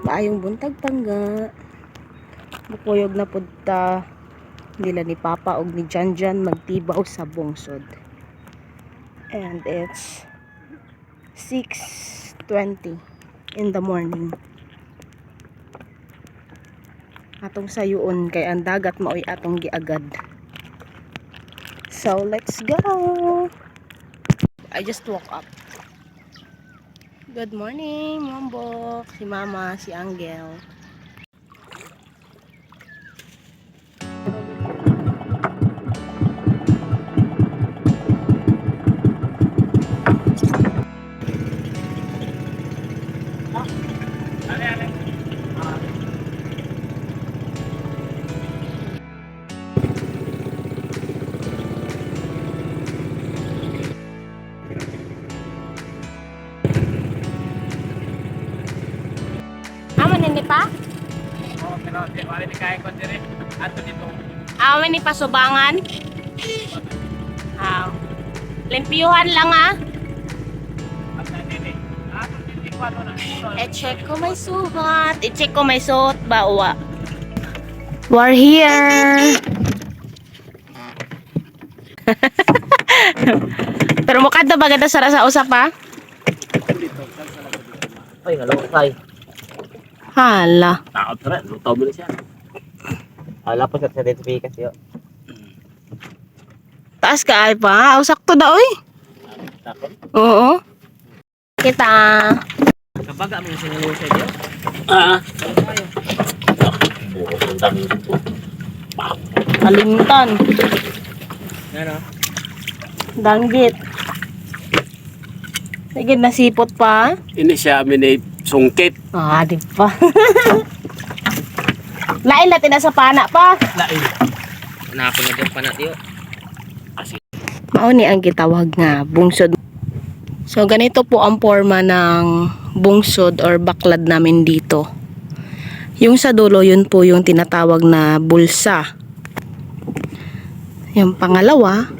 Maayong buntag pangga. Bukuyog na pudta nila ni Papa og ni Janjan magtibaw sa bungsod. And it's 6:20 in the morning. Atong sayuon kay ang dagat maoy atong giagad. So let's go. I just woke up. Good morning, Mambok. Si Mama, si Angel. Aman pa? Oh, pero di wala ni kaya ko dire. Ato dito. Aman ni pasubangan. Limpiyuhan lang Asa dili. Ato dili ko ano na. I-check ko may suot. I-check ko may suot ba uwa. We're here. Pero mukha daw bagay sa usap ha? Ay, nalukay. Hala. Taot ra, luto mo siya. Ala po sa identification yo. Taas ka ay pa. Sakto daw eh. Takot. Oo. Kita. Kabaga mo sa nalo sa diyo. Ah. Kalimtan. Ano? Danggit. Sige, nasipot pa. Ini siya minay sungkit. Di pa. Lain natin na sa pana pa. Lain. Na ako na diyan pa natiyo. Mao ni ang gitawag nga bungsod. So ganito po ang forma ng bungsod or baklad namin dito. Yung sa dulo, yun po yung tinatawag na bulsa. Yung pangalawa,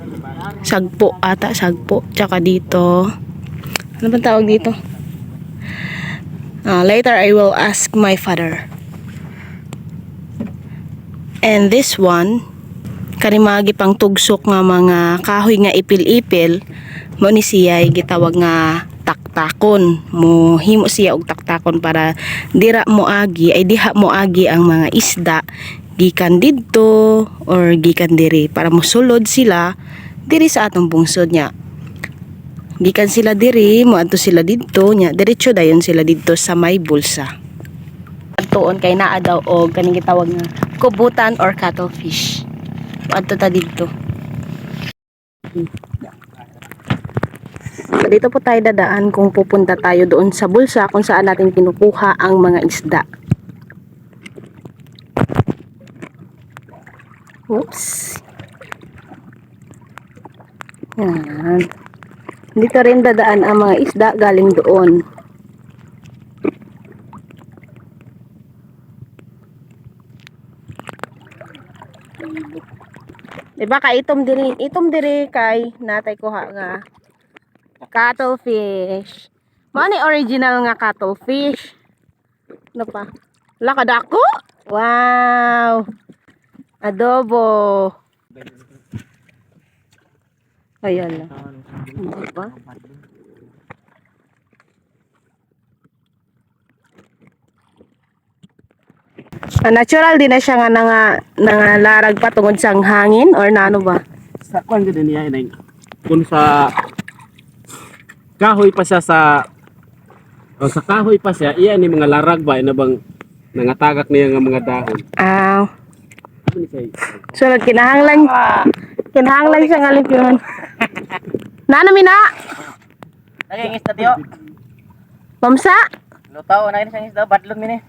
sagpo ata, sagpo. Tsaka dito, ano bang tawag dito? Later I will ask my father. And this one, karimagi pang tugsok nga mga kahoy nga ipil-ipil, mo ni siya gitawag nga taktakon. Mo himo siya og taktakon para dira mo agi ay diha mo agi ang mga isda gikan didto or gikan diri para mosulod sila diri sa atong bungsod nya. Gikan sila diri, moadto sila didto nya, diretso dayon sila didto sa may bulsa. Tuon kay naa daw og kaning gitawag nga kubutan or cuttlefish. Adto ta dito. So, dito po tayo dadaan kung pupunta tayo doon sa bulsa kung saan natin kinukuha ang mga isda. Oops. Yan. Dito rin dadaan ang mga isda galing doon. Diba ka itom diri kay natay kuha nga cuttlefish. Mao ni original nga cuttlefish. Ano pa? Lakadako? Wow. Adobo. Ayan na. Ano pa? Natural din na siya nga nangalarag pa tungod sa hangin or nano ba? Sa kwan gid niya inay. Kung sa kahoy pa siya sa kahoy pa siya, iya ni mga larag ba ina bang nangatagak niya nga mga dahon. Ano ni say? So kinahanglan siya nga lipyon. Nano mina? Naging isda tiyo. Mamsa? Lutaw na isang isda badlon mi ni.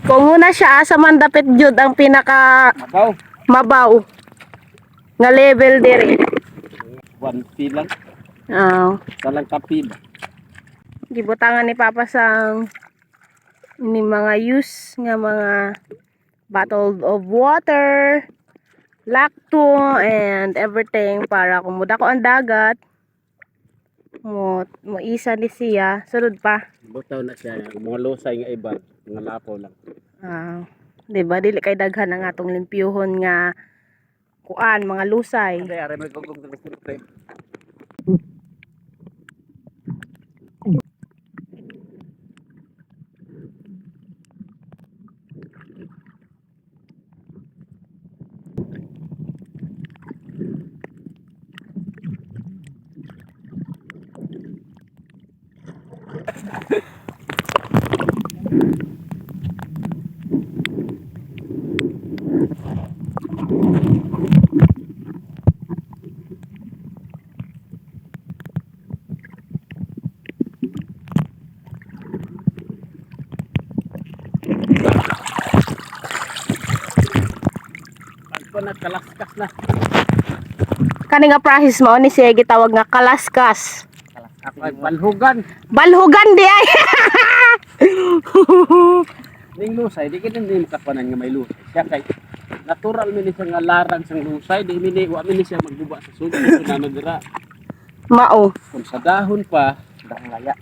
Kung una siya sa mandapit jud ang pinaka mabaw nga level diri. 1 lang. Salang kapid. Gibutangan ni Papa sang ni mga use nga mga bottle of water lakto and everything para kumuda ko ang dagat. Mo isa ni siya. Sunod pa. Butaw na siya. Mga lusay nga iba. Mga lapo lang. Ah, di ba dili kay daghan ang atong limpyuhon nga kuan mga lusay. Kasi ari may gugong na. Pagko na kalaskas na. Kani nga process mao ni siya gitawag nga kalaskas. Ako ay balhugan. Balhugan di ay. Ning lusay, di kita din makapanan nga may lusay. Siya kay natural mi ni siya nga larang sang lusay, di mi wa mi ni siya magguba sa sulod na dira. Mao. Kung sa dahon pa, dahon laya.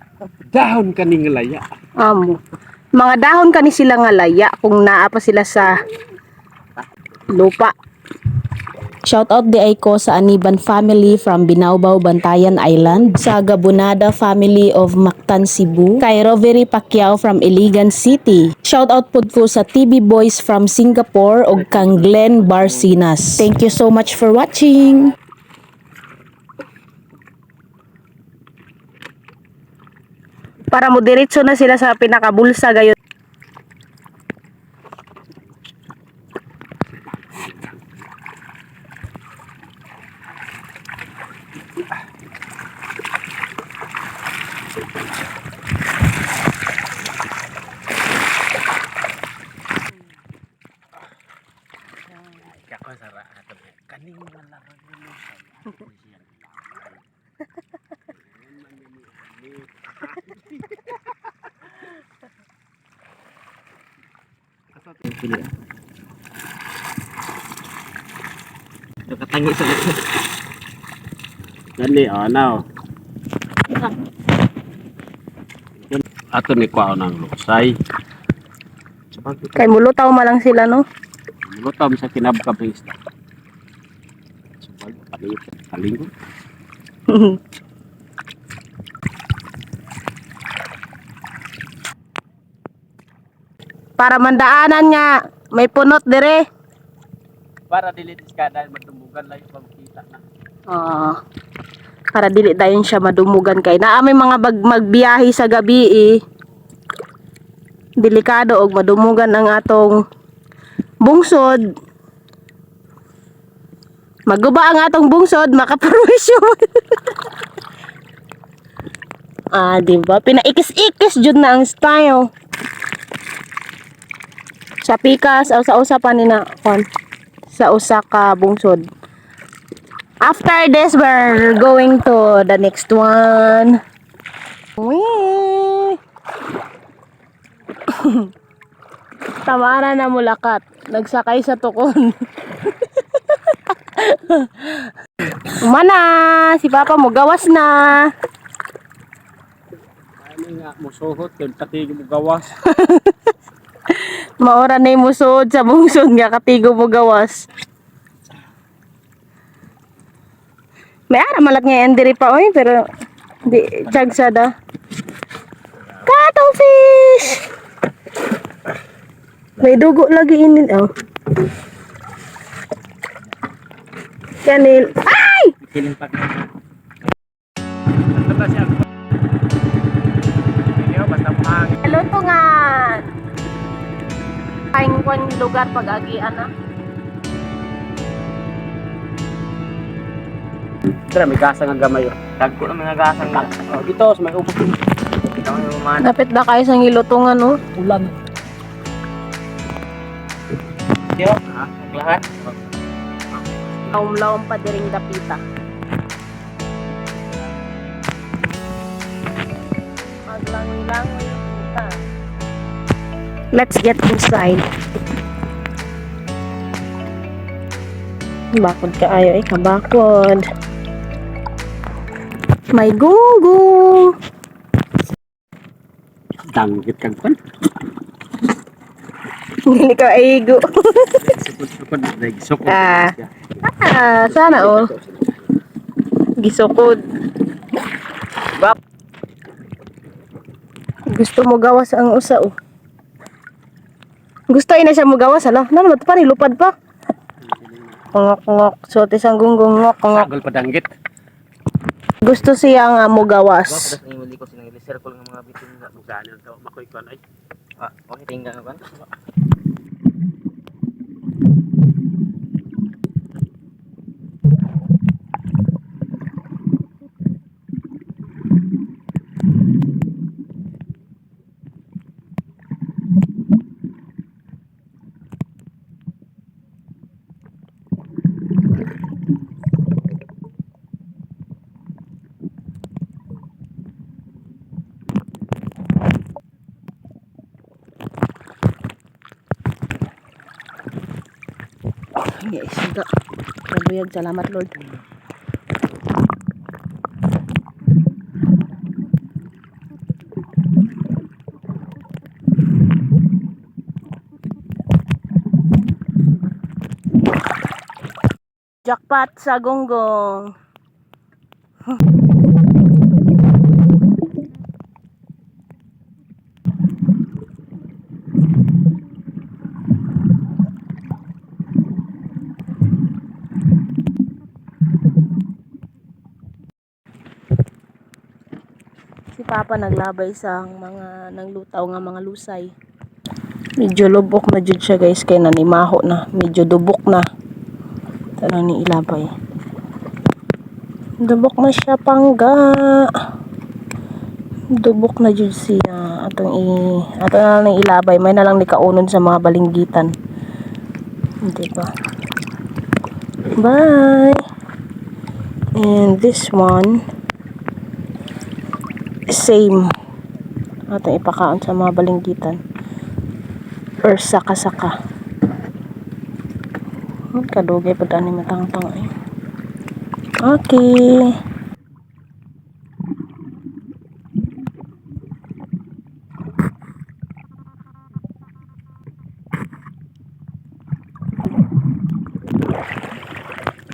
Dahon kaning laya. Amo. Mga dahon kani sila nga laya kung naa pa sila sa lupa. Shout out di ay ko sa Aniban family from Binaubao, Bantayan Island, sa Gabonada family of Mactan, Cebu, kay Rovery Pacquiao from Iligan City. Shout out pud ko sa TV Boys from Singapore ug kang Glenn Barcinas. Thank you so much for watching. Para mo diretso na sila sa pinakabulsa gayon. Kako sara ato kaning nga larang ni lusay. Nakatangi sa likod. Dali, now. Ato ni kwao ng lusay. Kay mulutaw ma lang sila no. Lutom sa kinabkabing isda. Subay, palinggo. Para mandaanan nga may punot dire. Para dili diskada madumugan lang yung pagkita na. Para dili dayon siya madumugan kay naa may mga magbiyahe sa gabi delikado og madumugan ang atong bungsod. Maguba ang atong bungsod, makaperwisyo. Diba? Pinaikis-ikis jud na ang style. Sa pikas o sa usa pa ni na kon sa usa ka bungsod. After this, we're going to the next one. Wee! Tamara na mulakat. Nagsakay sa tukon. Umana! Si Papa mo gawas na. Ano nga, musuhot, kung tatig mo gawas. Maora na yung musod sa bungsod nga katigo mo gawas. May ara malat nga yan diri pa oy, pero di tiyag sada. Cuttlefish! May dugo lagi inin oh. Kanil. Ay! Kiling pa. Basta siya. Iyo, basta mahangin. Hello to nga. Kain ko ang lugar pag-agian na. Tara, may gasang ang gamay. Tagko na mga gasang na. Oh, dito, may ubos. Ito yung mga Dapat na kayo sa ngilutungan no. ulan. Yo, lahat. Laom-laom pa diring dapita. Maglangoy-langoy yung kita. Let's get inside. Bakod ka ayo eh, kabakod. May gunggong. Danggit kang pan. Hindi ka aigo. Sukod-sukod like sukod. Ah. Sana oh. Gisukod. Bap. Gusto mo gawas ang usa oh. Gusto ina siya mo gawas ala. Ano naman pa ni lupad pa. Ngok-ngok. So tisang gunggong ngok-ngok. Sagol pa danggit. Gusto siya nga mo gawas. Tapos ni ko sinang circle ng mga bitin nga Bukan yung tao makoy kon ay. okay tinggal na kan. Ya isda. Rabuyag, salamat Lord. Jackpot sa gonggong. Si Papa naglabay sa mga nanglutaw nga mga lusay. Medyo lubok na jud siya guys kay nanimaho na, medyo dubok na. Tanong ni ilabay. Dubok na siya pangga. Dubok na jud siya. Ato na lang ilabay, may na lang ni kaunon sa mga balinggitan. Hindi ba? Bye. And this one same atong ipakaon sa mga balinggitan or saka-saka. Kadugay pa ani matangtang ay. Okay.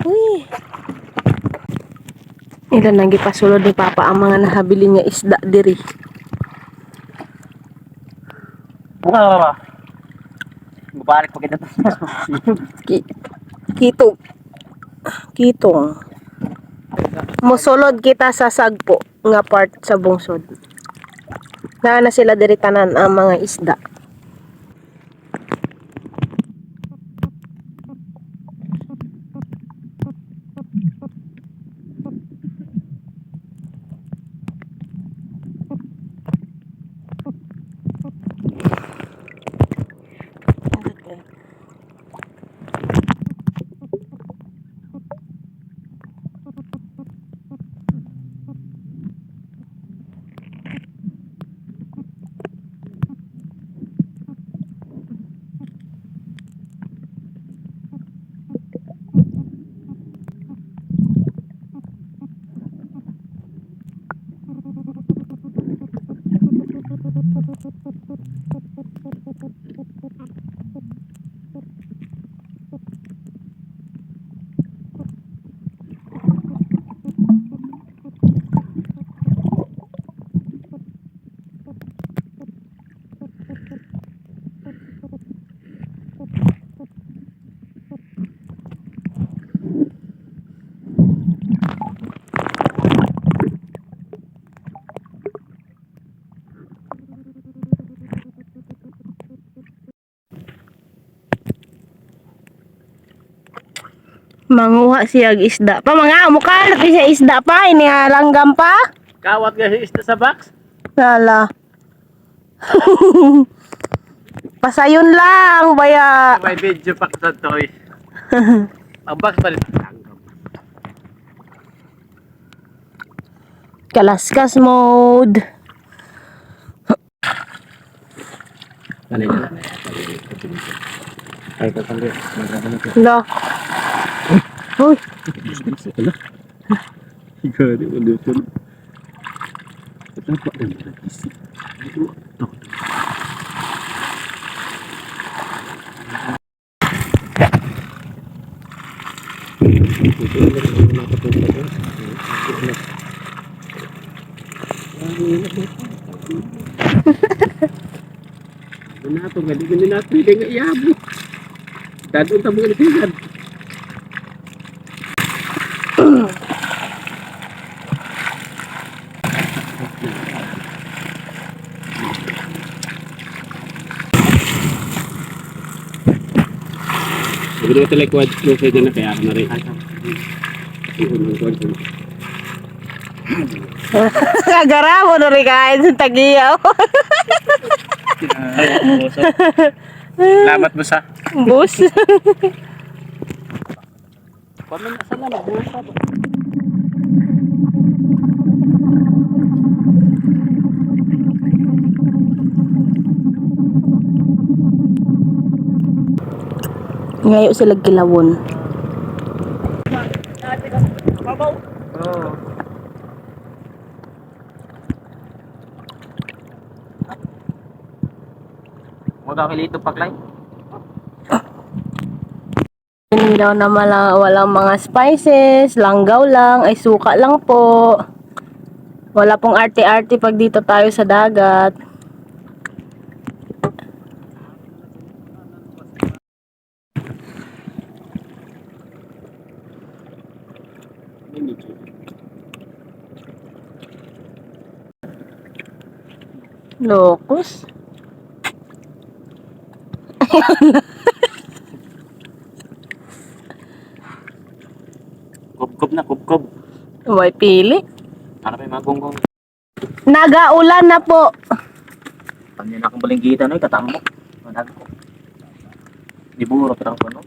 Uy. Ilan nang gipasulod ni Papa ang mga nahabili nga isda diri. Balik pa kita. Kitong. Kitong. Mosulod kita sa sagpo nga part sa bungsod. Na sila diri tanan ang mga isda. Manguha siya og isda. Pa mga mukha natin siya isda pa, ini nga langgam pa. Kawat nga isda sa box. Lala. Pasayon lang, baya. May video pa sa toy. Ang box pa rin. Kalaskas mode. Dali na. Ay, tatanggi. Magkakalit. Lo. Hoy, Ala. Gani ulit yun. Patapa na nila isi. Nato gali gali nato hindi nga iabo. Dadun ta mga litigad. Begitu kita lekuat terus saja na kaya na rin. Kagara mo na rin kain sa tagiyaw. Salamat mo sa. Bus. Paano na sa lala? Buwan pa ba? Ngayo sila kilawon. Oo. Mo daw kilito paklay. Hindi daw na walang mga spices, langgaw lang, ay suka lang po. Wala pong arte-arte pag dito tayo sa dagat. Locos. Kubkob na kubkob. May pili. Ano pa yung mga gonggong? Nagaulan na po. Pag niya na akong balinggitan ay katambok. Manag ko. Liburo pero ko no.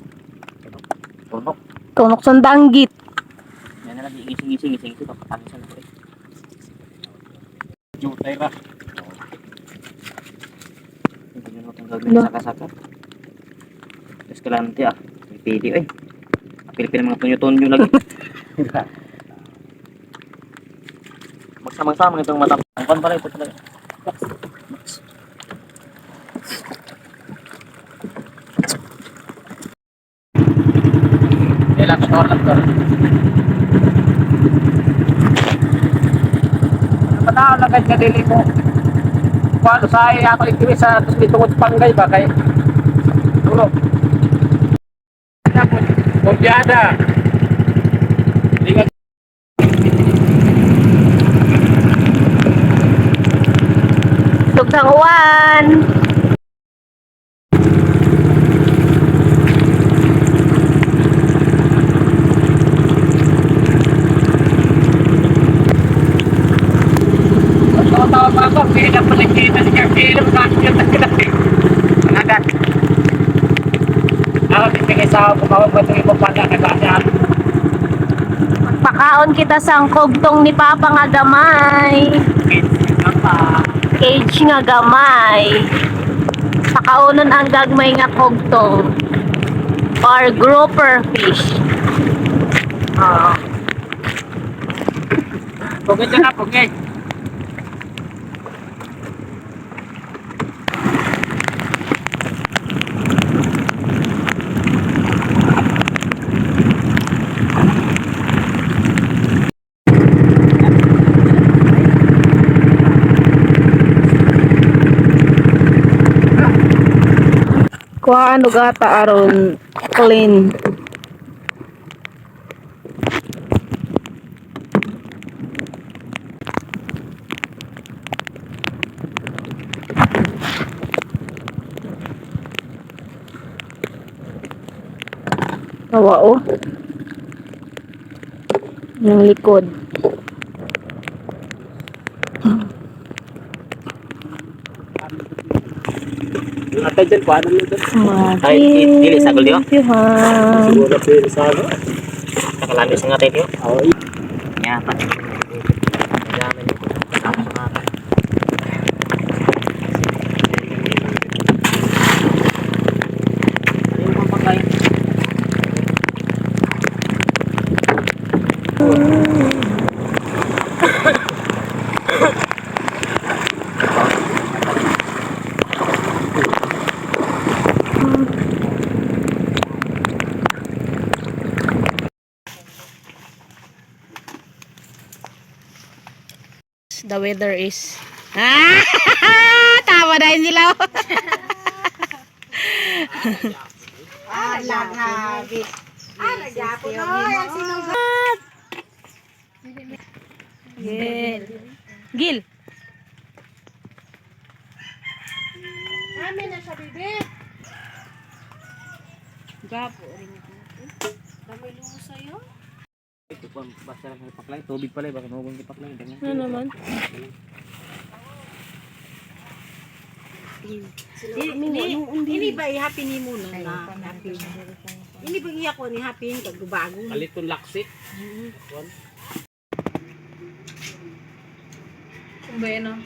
Tunok. Tunok sa danggit. Yan na lang gising ito kapanisan ko. Jutay ra. Hindi nyo itong gagawin saka-saka. Eskalante ah. Pili eh. Pilipin mga tunyo-tunyo lagi. Magsamang-samang itong mata. Ang pan pala ito talaga. Laktor. Patao na kahit kadili ko. Paano sa ay ako ikiwi sa tungod panggay ba kay tulog. Kumpiada. Liga. Tugsang uwan. Tawa pa ako, hindi na palikita ni Carpilo, kakit na kinati. Nangagat. Ako, bibigay sa ako, kumawag ba ito yung pala, nagkasya. Pakaon kita sa kogtong ni Papa nga gamay. Cage nga gamay. Pakaunon ang gagmay nga kogtong. Or grouper fish. Pugay dyan na, pugay. Kuha ano gata aron clean. Kawa oh. Yung likod. Yung atay dyan, paano nyo dyan? Ay, dili sa gulyo. Tuhan. Siguro na pwede sa ano. Nakalamis nga tayo. Oo, Yan pa. Dami nito. Tapos nga. Ano yung pampagkain? The weather is... Tama na yun sila. Lagabit. Nagyapo no. Ang sinugat. Gil. Gil. Amin na siya, bibi. Gapo rin. Damay lungo sa'yo. Ito po ang basta ng paklay. Tubig pala, baka mawag ng paklay. Ano naman? Ini ba i-happy ni mo na happy? Ini ba iya ko ni happy kag bago? Kaliton laksi. Bueno.